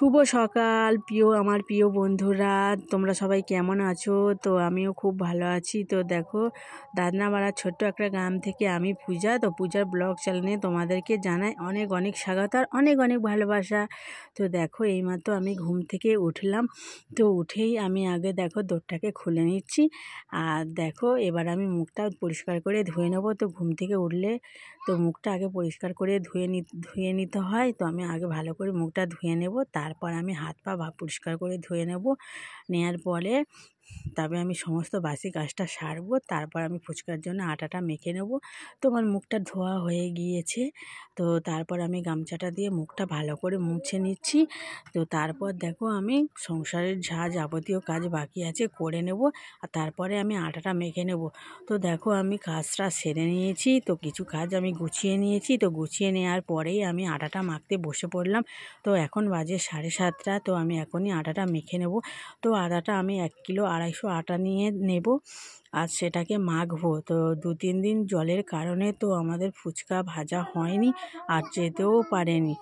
শুভ সকাল আমার প্রিয় বন্ধুরা, তোমরা সবাই কেমন আছো? তো আমিও খুব ভালো আছি। তো দেখো, দাদনাপাড়ার ছোট্ট একটা গ্রাম থেকে আমি পূজা। তো পূজার ব্লগ চ্যানেলে তোমাদেরকে জানাই অনেক অনেক স্বাগত আর অনেক অনেক ভালোবাসা। তো দেখো, এইমাত্র আমি ঘুম থেকে উঠলাম। তো উঠেই আমি আগে দেখো দোরটাকে খুলে নিচ্ছি। আর দেখো, এবার আমি মুখটা পরিষ্কার করে ধুয়ে নেবো। তো ঘুম থেকে উঠলে তো মুখটা আগে পরিষ্কার করে ধুয়ে নিতে হয়। তো আমি আগে ভালো করে মুখটা ধুয়ে নেব, তারপর আমি হাত পা পরিষ্কার করে ধুয়ে নেওয়ার পরে তবে আমি সমস্ত বাসি কাজটা সারবো। তারপর আমি ফুচকার জন্য আটাটা মেখে নেব। তো আমার মুখটা ধোয়া হয়ে গিয়েছে। তো তারপর আমি গামছাটা দিয়ে মুখটা ভালো করে মুছে নিচ্ছি। তো তারপর দেখো, আমি সংসারের যাবতীয় কাজ বাকি আছে করে নেব। আর তারপরে আমি আটাটা মেখে নেব। তো দেখো, আমি কাজটা সেরে নিয়েছি। তো কিছু কাজ আমি গুছিয়ে নিয়েছি। তো গুছিয়ে নেওয়ার পরেই আমি আটাটা মাখতে বসে পড়লাম। তো এখন বাজে 7:30। তো আমি এখনই আটাটা মেখে নেব। তো আটাটা আমি 1 কিলো 250 আটা নিয়ে নেব আর সেটাকে মাখবো। তো 2-3 দিন জলের কারণে তো আমাদের ফুচকা ভাজা হয়নি আর যেতেও পারেনি।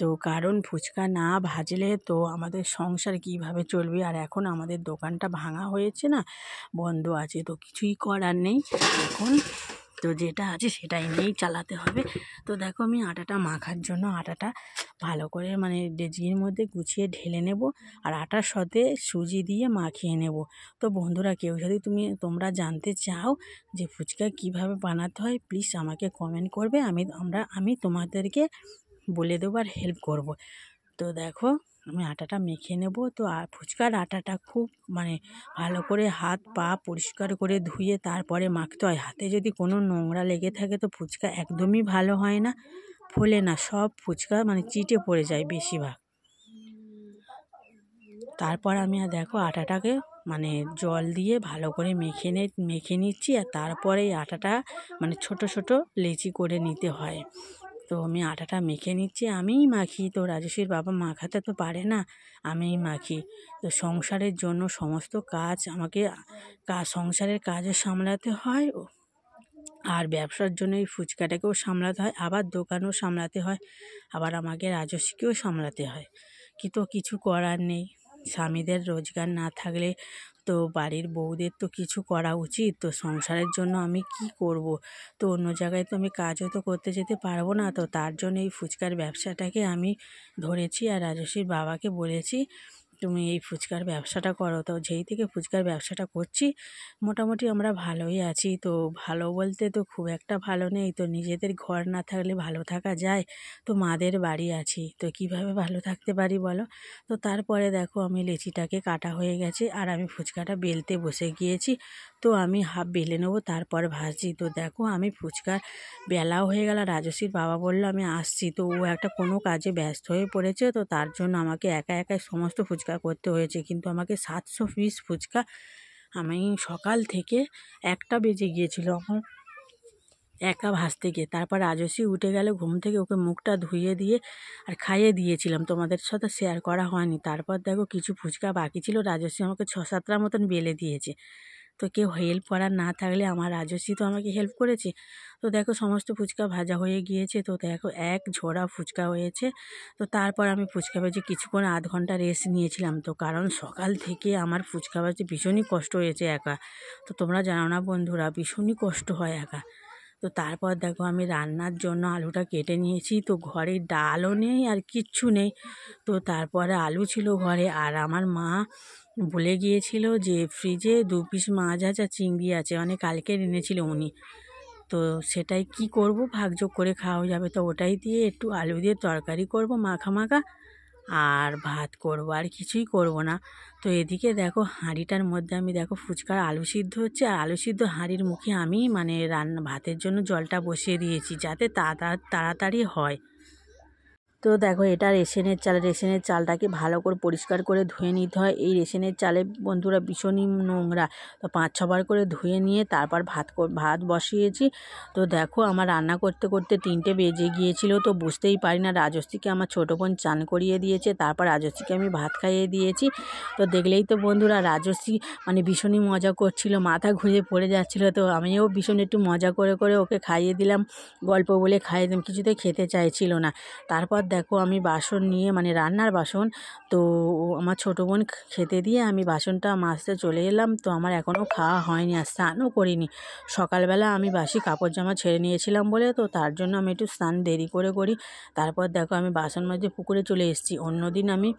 তো কারণ ফুচকা না ভাজলে তো আমাদের সংসার কিভাবে চলবে? আর এখন আমাদের দোকানটা ভাঙা হয়েছে না, বন্ধ আছে। তো কিছুই করার নেই এখন। তো যেটা আছে সেটাই নিয়েই চালাতে হবে। তো দেখো, আমি আটাটা মাখার জন্য আটাটা ভালো করে ডেচকির মধ্যে গুছিয়ে ঢেলে নেব আর আটার সাথে সুজি দিয়ে মাখিয়ে নেব। তো বন্ধুরা, কেউ যদি তোমরা জানতে চাও যে ফুচকা কিভাবে বানাতে হয়, প্লিজ আমাকে কমেন্ট করবে। আমি তোমাদেরকে বলে দেবো আর হেল্প করব। তো দেখো, আমি আটাটা মেখে নেব। তো ফুচকার আটাটা খুব ভালো করে হাত পা পরিষ্কার করে ধুয়ে তারপরে মাখতে হয়। হাতে যদি কোনো নোংরা লেগে থাকে তো ফুচকা একদমই ভালো হয় না, ফোলে না। সব ফুচকা চিটে পড়ে যায় বেশিরভাগ। তারপর আমি দেখো আটাটাকে জল দিয়ে ভালো করে মেখে নিচ্ছি। আর তারপরে এই আটাটা ছোট ছোট লেচি করে নিতে হয়। তো আমি আটাটা মেখে নিচ্ছি, আমিই মাখি। তো রাজস্বীর বাবা মাখাতে তো পারে না, আমিই মাখি। তো সংসারের জন্য সমস্ত কাজ আমাকে সংসারের কাজও সামলাতে হয় আর ব্যবসার জন্য এই ফুচকাটাকেও সামলাতে হয়, আবার দোকানও সামলাতে হয়, আবার আমাকে রাজস্বীকেও সামলাতে হয়। কিছু করার নেই। স্বামীদের রোজগার না থাকলে তো বাড়ির বউদের তো কিছু করা উচিত। তো সংসারের জন্য আমি কি করব? তো অন্য জায়গায় তো আমি কাজও তো করতে যেতে পারবো না। তো তার জন্য এই ফুচকার ব্যবসাটাকে আমি ধরেছি আর রাজস্বীর বাবাকে বলেছি, তুমি এই ফুচকার ব্যবসাটা করো। তো যেই থেকে ফুচকার ব্যবসাটা করছি, মোটামুটি আমরা ভালোই আছি। তো ভালো বলতে তো খুব একটা ভালো নেই। তো নিজেদের ঘর না থাকলে ভালো থাকা যায়? তো মাদের বাড়ি আছি, তো কিভাবে ভালো থাকতে পারি বলো? তো তারপরে দেখো, আমি লেচিটাকে কাটা হয়ে গেছে আর আমি ফুচকাটা বেলতে বসে গিয়েছি। তো আমি হাফ বেলে নেবো, তারপর ভাজছি। তো দেখো, আমি ফুচকার বেলাও হয়ে গেল। রাজস্বীর বাবা বললো আমি আসছি। তো ও একটা কোনো কাজে ব্যস্ত হয়ে পড়েছে। তো তার জন্য আমাকে একা একাই সমস্ত ফুচকা করতে হয়েছে। কিন্তু আমাকে 700 পিস ফুচকা আমি সকাল থেকে 1টা বেজে গিয়েছিল আমার একা ভাজতে গিয়ে। তারপর রাজস্বী উঠে গেল ঘুম থেকে, ওকে মুখটা ধুয়ে দিয়ে আর খাইয়ে দিয়েছিলাম, তোমাদের সাথে শেয়ার করা হয়নি। তারপর দেখো, কিছু ফুচকা বাকি ছিল, রাজস্বী আমাকে 6-7টার মতন বেলে দিয়েছে। তো কেউ হেল্প করার না থাকলে আমার রাজস্বী তো আমাকে হেল্প করেছে। তো দেখো, সমস্ত ফুচকা ভাজা হয়ে গিয়েছে। তো দেখো, এক ঝোড়া ফুচকা হয়েছে। তো তারপর আমি ফুচকা ভেজে কিছুক্ষণ আধ ঘন্টা রেস্ট নিয়েছিলাম। তো কারণ সকাল থেকে আমার ফুচকা ভাজতে ভীষণই কষ্ট হয়েছে একা। তো তোমরা জানো না বন্ধুরা, ভীষণই কষ্ট হয় একা। তো তারপর দেখো, আমি রান্নার জন্য আলুটা কেটে নিয়েছি। তো ঘরে ডালও নেই আর কিচ্ছু নেই। তো তারপরে আলু ছিল ঘরে, আর আমার মা বলে গিয়েছিল যে ফ্রিজে 2 পিস মাছ আছে আর চিংড়ি আছে, কালকে এনেছিল উনি। তো সেটাই কি করব, ভাগযোগ করে খাওয়া যাবে। তো ওটাই দিয়ে একটু আলু দিয়ে তরকারি করব মাখা মাখা, আর ভাত করব, আর কিছুই করব না। তো এদিকে দেখো, হাঁড়িটার মধ্যে আমি দেখো ফুচকার আলু সিদ্ধ হচ্ছে, আর আলু সিদ্ধ হাঁড়ির মুখে আমি ভাতের জন্য জলটা বসিয়ে দিয়েছি যাতে তাড়াতাড়ি হয়। তো দেখো, এটা রেশনের চাল। রেশনের চালটাকে ভালো করে পরিষ্কার করে ধুয়ে নিতে হয়। এই রেশনের চালে বন্ধুরা ভীষণই নোংরা। তো 5-6 বার করে ধুয়ে নিয়ে তারপর ভাত বসিয়েছি। তো দেখো, আমার রান্না করতে করতে 3টে বেজে গিয়েছিল। তো বুঝতেই পারি না, রাজস্বীকে আমার ছোটো বোন চান করিয়ে দিয়েছে, তারপর রাজস্বীকে আমি ভাত খাইয়ে দিয়েছি। তো দেখলেই তো বন্ধুরা, রাজস্বী ভীষণই মজা করছিল, মাথা ঘুরে পড়ে যাচ্ছিলো। তো আমিও ভীষণ একটু মজা করে করে ওকে খাইয়ে দিলাম, গল্প বলে খাইয়ে দিলাম, কিছুতেই খেতে চাইছিল না। তারপর দেখো আমি বাসন নিয়ে মানে রান্নার বাসন, তো আমার ছোটো বোন খেতে দিয়ে আমি বাসনটা মাজতে চলে এলাম। তো আমার এখনও খাওয়া হয়নি আর স্নানও করিনি। সকালবেলা আমি বাসি কাপড় জামা ছেড়ে নিয়েছিলাম বলে, তো তার জন্য আমি একটু স্নান দেরি করে করি। তারপর দেখো আমি বাসন মাজতে পুকুরে চলে এসেছি। অন্যদিন আমি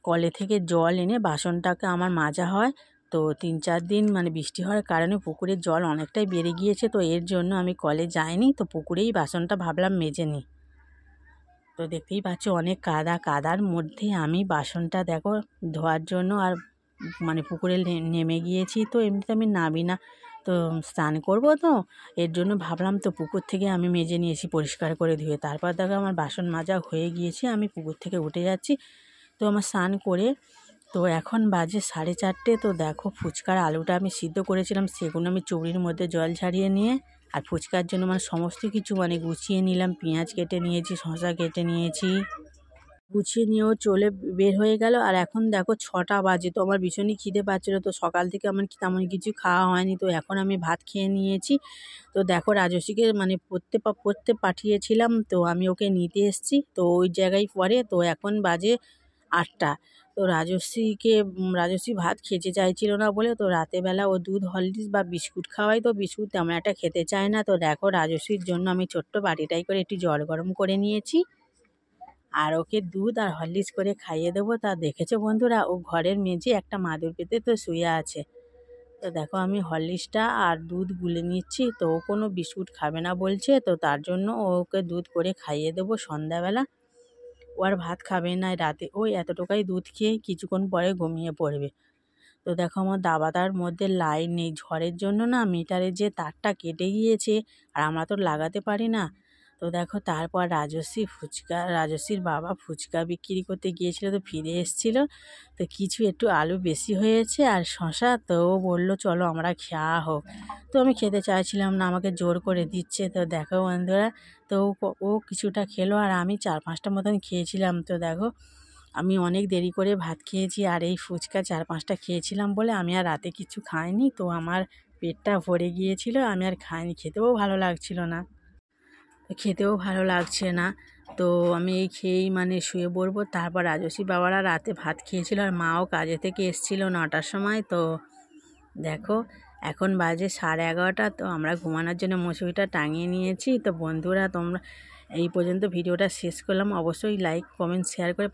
কলে থেকে জল এনে বাসনটাকে আমার মাজা হয়। তো 3-4 দিন মানে বৃষ্টি হওয়ার কারণে পুকুরের জল অনেকটাই বেড়ে গিয়েছে, তো এর জন্য আমি কলে যাইনি, তো পুকুরেই বাসনটা ভাবলাম মেজে নিই। তো দেখতেই পাচ্ছ অনেক কাদার মধ্যে আমি বাসনটা দেখো ধোয়ার জন্য আর মানে পুকুরে নেমে গিয়েছি। তো এমনিতে আমি নামি না, তো স্নান করব, তো এর জন্য ভাবলাম তো পুকুর থেকে আমি মেজে নিয়েছি পরিষ্কার করে ধুয়ে। তারপর দেখো আমার বাসন মাজা হয়ে গিয়েছে, আমি পুকুর থেকে উঠে যাচ্ছি। তো আমার স্নান করে তো এখন বাজে 4:30। তো দেখো ফুচকার আলুটা আমি সিদ্ধ করেছিলাম, সেগুলো আমি চুবড়ির মধ্যে জল ছাড়িয়ে নিয়ে আর ফুচকার জন্য মানে সমস্ত কিছু মানে গুছিয়ে নিলাম। পেঁয়াজ কেটে নিয়েছি, শসা কেটে নিয়েছি, গুছিয়ে নিয়েও চলে বের হয়ে গেল। আর এখন দেখো 6টা বাজে, তো আমার ভীষণই খিদে পাচ্ছিলো। তো সকাল থেকে আমার তেমন কিছু খাওয়া হয়নি, তো এখন আমি ভাত খেয়ে নিয়েছি। তো দেখো রাজস্বীকে মানে পড়তে পাঠিয়েছিলাম, তো আমি ওকে নিতে এসেছি, তো ওই জায়গায় পড়ে। তো এখন বাজে 8টা। তো রাজস্বী ভাত খেতে চাইছিল না বলে, তো রাতেরবেলা ও দুধ হরলিক্স বা বিস্কুট খাওয়াই, তো বিস্কুট তেমন একটা খেতে চায় না। তো দেখো রাজস্বীর জন্য আমি ছোট্ট বাটিটাই করে একটু জল গরম করে নিয়েছি আর ওকে দুধ আর হরলিক্স করে খাইয়ে দেবো। তা দেখেছো বন্ধুরা, ও ঘরের মেঝে একটা মাদুর পেতে তো শুয়ে আছে। তো দেখো আমি হরলিক্সটা আর দুধ গুলে নিচ্ছি, তো ও কোনো বিস্কুট খাবে না বলছে, তো তার জন্য ওকে দুধ করে খাইয়ে দেবো সন্ধ্যাবেলা। ও আর ভাত খাবে না রাতে, ওই এতটুকাই দুধ খেয়ে কিছুক্ষণ পরে ঘুমিয়ে পড়বে। তো দেখো আমার দাবাটার মধ্যে লাইন নেই, ঝড়ের জন্য না মিটারের যে তারটা কেটে গিয়েছে আর আমরা তো লাগাতে পারি না। তো দেখো তারপর রাজস্বীর বাবা ফুচকা বিক্রি করতে গিয়েছিল, তো ফিরে এসেছিলো। তো কিছু একটু আলু বেশি হয়েছে আর শশা, তো ও বললো চলো আমরা খাওয়া হোক। তো আমি খেতে চাইছিলাম না, আমাকে জোর করে দিচ্ছে। তো দেখো বন্ধুরা, তো ও কিছুটা খেলো আর আমি 4-5টা মতন খেয়েছিলাম। তো দেখো আমি অনেক দেরি করে ভাত খেয়েছি আর এই ফুচকা 4-5টা খেয়েছিলাম বলে আমি আর রাতে কিছু খাইনি। তো আমার পেটটা ভরে গিয়েছিল, আমি আর খাইনি, খেতেও ভালো লাগছিল না, খেতেও ভালো লাগছে না। তো আমি এই খেয়েই মানে শুয়ে পড়বো। তারপর রাজস্বী বাবারা রাতে ভাত খেয়েছিল আর মাও কাজে থেকে এসেছিলো 9টার সময়। তো দেখো এখন বাজে 11:30। তো আমরা ঘুমানোর জন্য মশারিটা টাঙিয়ে নিয়েছি। তো বন্ধুরা তোমরা এই পর্যন্ত ভিডিওটা শেষ করলাম, অবশ্যই লাইক কমেন্ট শেয়ার করে